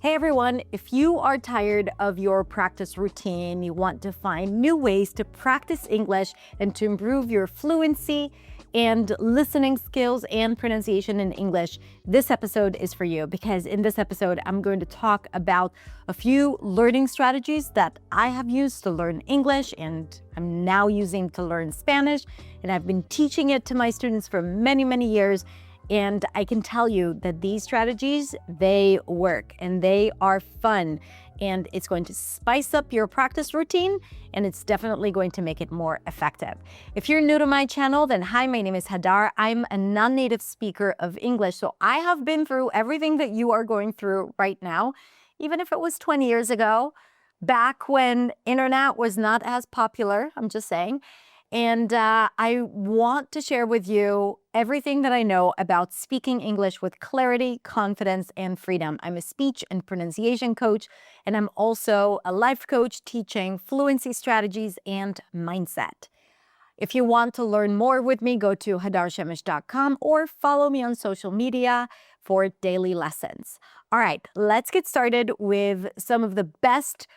Hey everyone, if you are tired of your practice routine, you want to find new ways to practice English and to improve your fluency and listening skills and pronunciation in English, this episode is for you because in this episode, I'm going to talk about a few learning strategies that I have used to learn English and I'm now using to learn Spanish. And I've been teaching it to my students for many, many years. And I can tell you that these strategies, they work and they are fun and it's going to spice up your practice routine and it's definitely going to make it more effective. If you're new to my channel, then hi, my name is Hadar. I'm a non-native speaker of English. So I have been through everything that you are going through right now, even if it was 20 years ago, back when internet was not as popular, I'm just saying. And I want to share with you everything that I know about speaking English with clarity, confidence, and freedom. I'm a speech and pronunciation coach, and I'm also a life coach teaching fluency strategies and mindset. If you want to learn more with me, go to hadarshemesh.com or follow me on social media for daily lessons. All right, let's get started with some of the best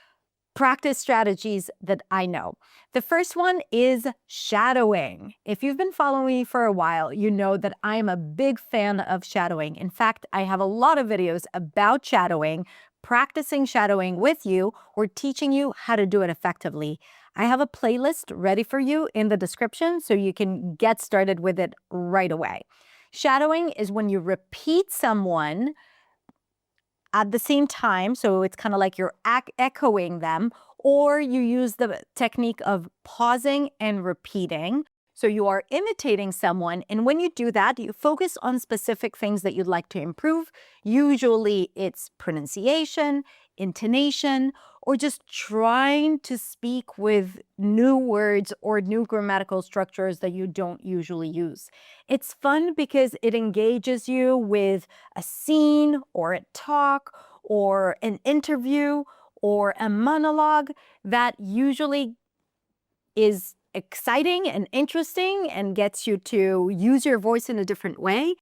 practice strategies that I know. The first one is shadowing. If you've been following me for a while, you know that I am a big fan of shadowing. In fact, I have a lot of videos about shadowing, practicing shadowing with you, or teaching you how to do it effectively. I have a playlist ready for you in the description so you can get started with it right away. Shadowing is when you repeat someone at the same time, so it's kind of like you're echoing them, or you use the technique of pausing and repeating. So you are imitating someone, and when you do that, you focus on specific things that you'd like to improve. Usually it's pronunciation, intonation, or just trying to speak with new words or new grammatical structures that you don't usually use. It's fun because it engages you with a scene or a talk or an interview or a monologue that usually is exciting and interesting and gets you to use your voice in a different way,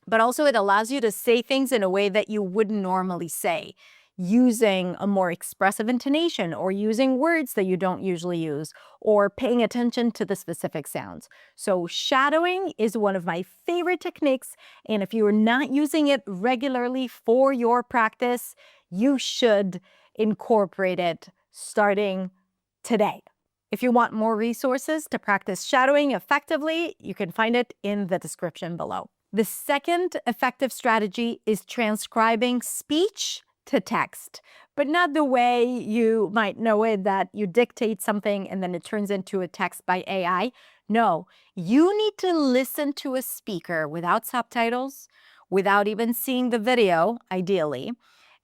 but also it allows you to say things in a way that you wouldn't normally say, using a more expressive intonation or using words that you don't usually use or paying attention to the specific sounds. So shadowing is one of my favorite techniques, and if you are not using it regularly for your practice, you should incorporate it starting today. If you want more resources to practice shadowing effectively, you can find it in the description below. The second effective strategy is transcribing speech to text, but not the way you might know it, that you dictate something and then it turns into a text by AI. No, you need to listen to a speaker without subtitles, without even seeing the video, ideally,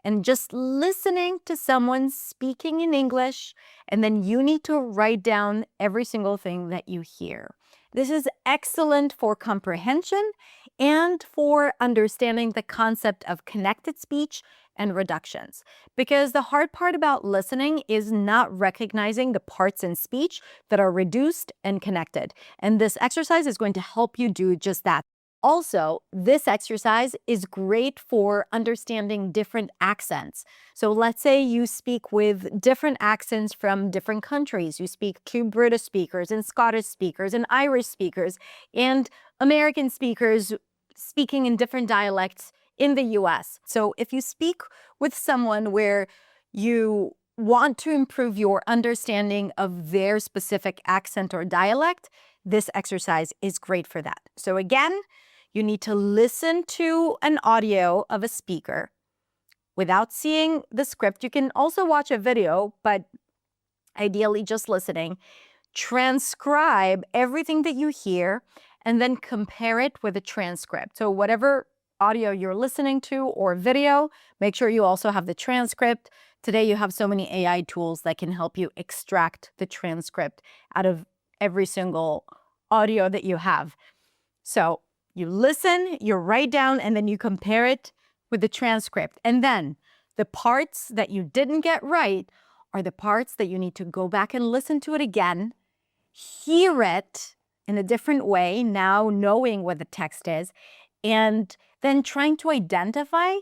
and just listening to someone speaking in English, and then you need to write down every single thing that you hear. This is excellent for comprehension and for understanding the concept of connected speech and reductions. Because the hard part about listening is not recognizing the parts in speech that are reduced and connected. And this exercise is going to help you do just that. Also, this exercise is great for understanding different accents. So let's say you speak with different accents from different countries. You speak to British speakers and Scottish speakers and Irish speakers and American speakers speaking in different dialects in the US. So if you speak with someone where you want to improve your understanding of their specific accent or dialect, this exercise is great for that. So again, you need to listen to an audio of a speaker without seeing the script. You can also watch a video, but ideally just listening. Transcribe everything that you hear and then compare it with a transcript. So whatever audio you're listening to or video, make sure you also have the transcript. Today you have so many AI tools that can help you extract the transcript out of every single audio that you have. So you listen, you write down, and then you compare it with the transcript. And then the parts that you didn't get right are the parts that you need to go back and listen to it again, hear it in a different way, now knowing what the text is, and then trying to identify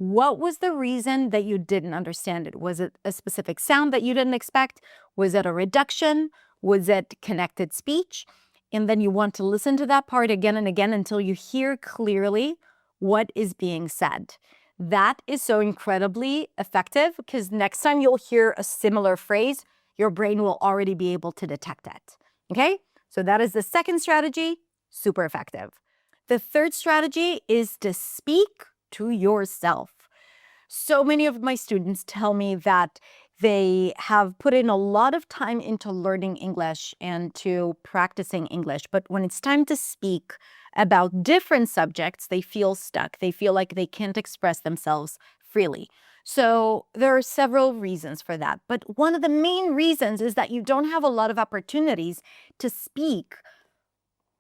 What was the reason that you didn't understand it? Was it a specific sound that you didn't expect? Was it a reduction? Was it connected speech? And then you want to listen to that part again and again until you hear clearly what is being said. That is so incredibly effective because next time you'll hear a similar phrase, your brain will already be able to detect it. Okay? So that is the second strategy, super effective. The third strategy is to speak to yourself. So many of my students tell me that they have put in a lot of time into learning English and to practicing English, but when it's time to speak about different subjects, they feel stuck. They feel like they can't express themselves freely. So there are several reasons for that, but one of the main reasons is that you don't have a lot of opportunities to speak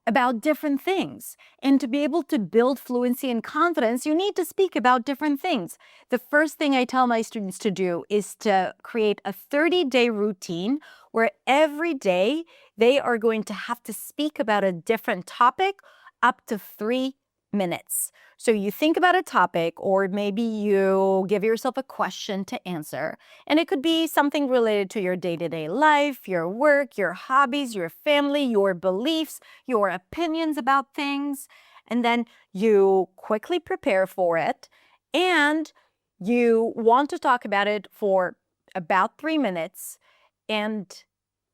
about different things. And to be able to build fluency and confidence, you need to speak about different things. The first thing I tell my students to do is to create a 30-day routine where every day they are going to have to speak about a different topic up to 3 minutes. So you think about a topic, or maybe you give yourself a question to answer. And it could be something related to your day-to-day life, your work, your hobbies, your family, your beliefs, your opinions about things. And then you quickly prepare for it. And you want to talk about it for about 3 minutes. And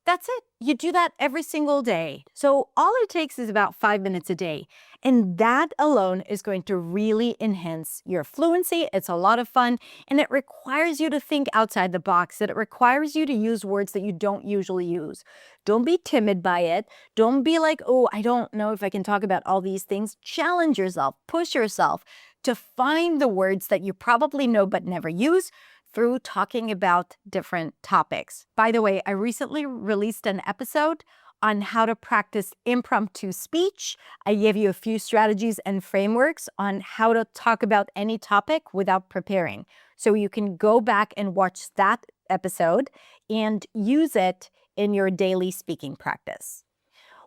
that's it. You do that every single day. So all it takes is about 5 minutes a day. And that alone is going to really enhance your fluency. It's a lot of fun. And it requires you to think outside the box. It requires you to use words that you don't usually use. Don't be timid by it. Don't be like, oh, I don't know if I can talk about all these things. Challenge yourself. Push yourself to find the words that you probably know but never use through talking about different topics. By the way, I recently released an episode on how to practice impromptu speech. I gave you a few strategies and frameworks on how to talk about any topic without preparing. So you can go back and watch that episode and use it in your daily speaking practice.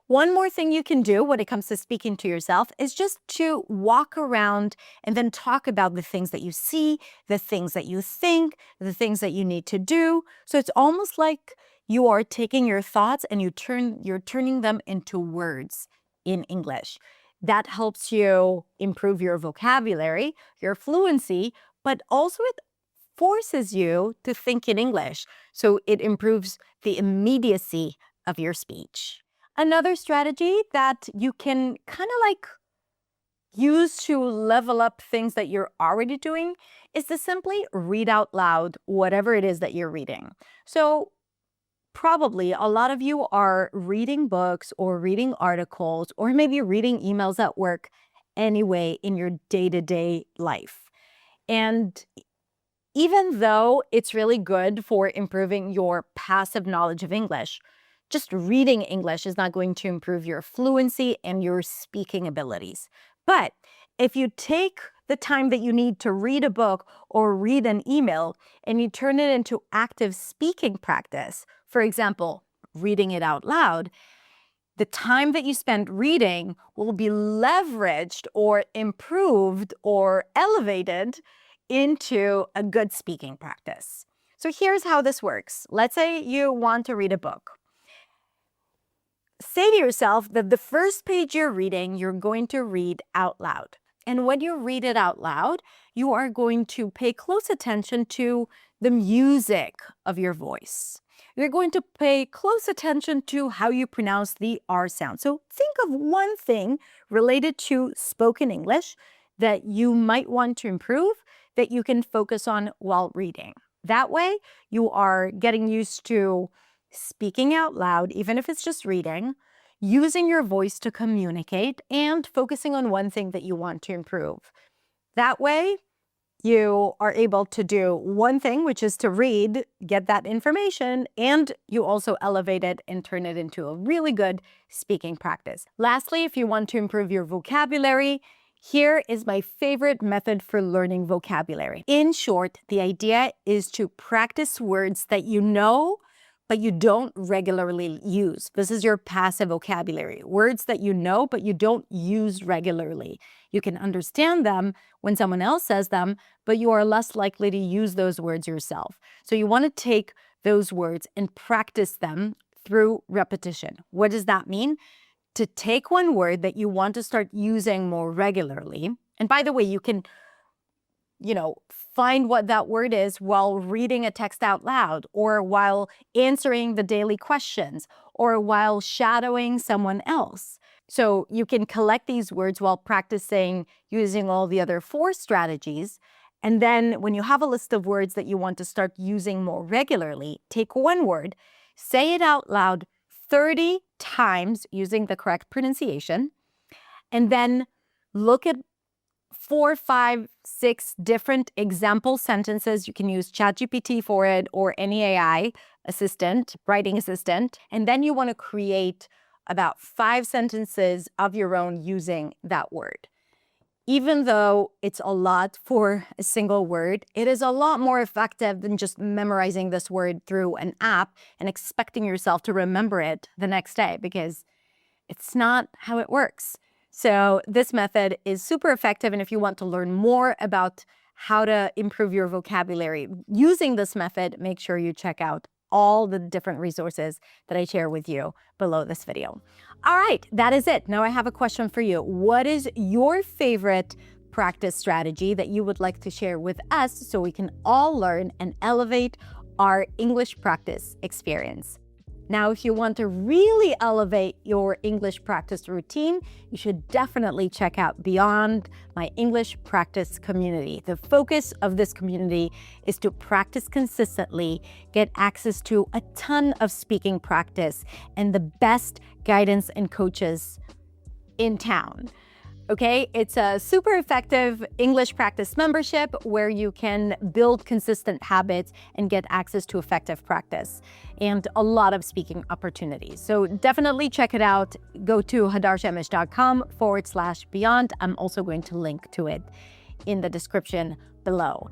One more thing you can do when it comes to speaking to yourself is just to walk around and then talk about the things that you see, the things that you think, the things that you need to do. So it's almost like you are taking your thoughts and you're turning them into words in English. That helps you improve your vocabulary, your fluency, but also it forces you to think in English. So it improves the immediacy of your speech. Another strategy that you can kind of like use to level up things that you're already doing is to simply read out loud whatever it is that you're reading. So probably a lot of you are reading books or reading articles or maybe reading emails at work anyway in your day-to-day life. And even though it's really good for improving your passive knowledge of English, just reading English is not going to improve your fluency and your speaking abilities. But if you take the time that you need to read a book or read an email and you turn it into active speaking practice, for example, reading it out loud, the time that you spend reading will be leveraged or improved or elevated into a good speaking practice. So here's how this works. Let's say you want to read a book. Say to yourself that the first page you're reading, you're going to read out loud. And when you read it out loud, you are going to pay close attention to the music of your voice. You're going to pay close attention to how you pronounce the R sound. So think of one thing related to spoken English that you might want to improve that you can focus on while reading. That way, you are getting used to speaking out loud, even if it's just reading, using your voice to communicate, and focusing on one thing that you want to improve. That way, you are able to do one thing, which is to read, get that information, and you also elevate it and turn it into a really good speaking practice. Lastly, if you want to improve your vocabulary, here is my favorite method for learning vocabulary. In short, the idea is to practice words that you know, but you don't regularly use. This is your passive vocabulary, words that you know, but you don't use regularly. You can understand them when someone else says them, but you are less likely to use those words yourself. So you want to take those words and practice them through repetition. What does that mean? To take one word that you want to start using more regularly. And by the way, you can, find what that word is while reading a text out loud, or while answering the daily questions, or while shadowing someone else. So you can collect these words while practicing using all the other 4 strategies. And then when you have a list of words that you want to start using more regularly, take one word, say it out loud 30 times using the correct pronunciation, and then look at 4, 5, 6 different example sentences. You can use ChatGPT for it or any AI assistant, writing assistant. And then you want to create about 5 sentences of your own using that word. Even though it's a lot for a single word, it is a lot more effective than just memorizing this word through an app and expecting yourself to remember it the next day, because it's not how it works. So this method is super effective. And if you want to learn more about how to improve your vocabulary using this method, make sure you check out all the different resources that I share with you below this video. All right, that is it. Now I have a question for you. What is your favorite practice strategy that you would like to share with us so we can all learn and elevate our English practice experience? Now, if you want to really elevate your English practice routine, you should definitely check out Beyond, my English practice community. The focus of this community is to practice consistently, get access to a ton of speaking practice, and the best guidance and coaches in town. Okay, it's a super effective English practice membership where you can build consistent habits and get access to effective practice and a lot of speaking opportunities. So definitely check it out. Go to hadarshamish.com/beyond. I'm also going to link to it in the description below.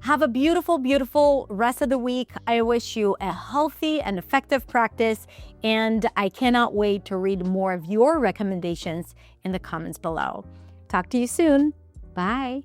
Have a beautiful, beautiful rest of the week. I wish you a healthy and effective practice, and I cannot wait to read more of your recommendations in the comments below. Talk to you soon. Bye.